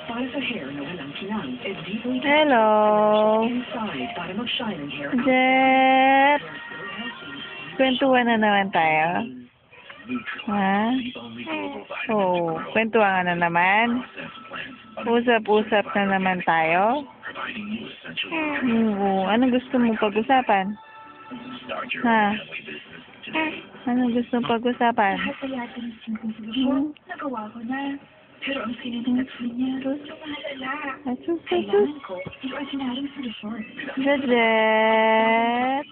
Para sa hair na walang kinang, deeply Hello. inside para mag-shine ang hair. Jet. Kwentuhan na naman tayo. Ha? Oh, kwentuhan na naman. Usap-usap na naman tayo. Oo, anong gusto mong pag-usapan? Ha? Anong gusto mong pag-usapan? Lahat sa yata ng simpleng solusyon, nagawa ko na. Pero ang sinanagsin niya, yung mahalala. Kailangan ko yung ordinaryong solusyon. Jet. Jet.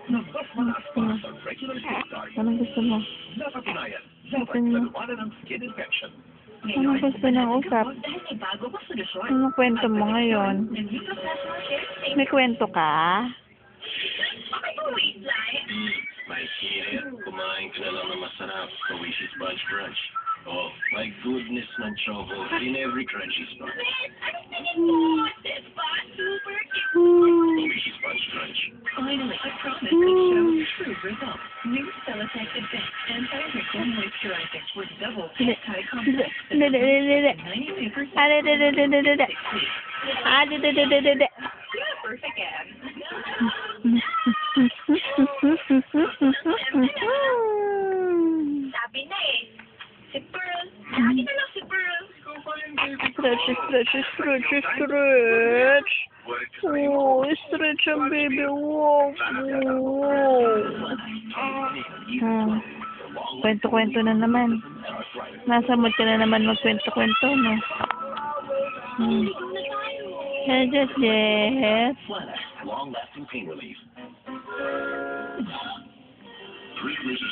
Anong gusto mo? Anong gusto ng usap? Dahil may bago pa solusyon. Anong kwento mo ngayon? May kwento ka? Wait lang. May kaya, kumain ka na lang ng masarap sa Wishy Sponge Crunch. Oh, my goodness, ng choco in every crunchy spot. Super cute. Wishy Sponge Crunch. Finally, a promise that shows true results. New Celatec Advanced Anti-Wrinkle Moisturizers with double anti-complex. 92. Perfect ad. Sabi na eh. Si Pearl. Lagi na lang si Pearl. Stretch. Oh, stretch ang baby. Wow. Kwento-kwento na naman. Nasa mood ka na naman magkwento-kwento, no? Yes. Long-lasting pain relief. 3 Wishy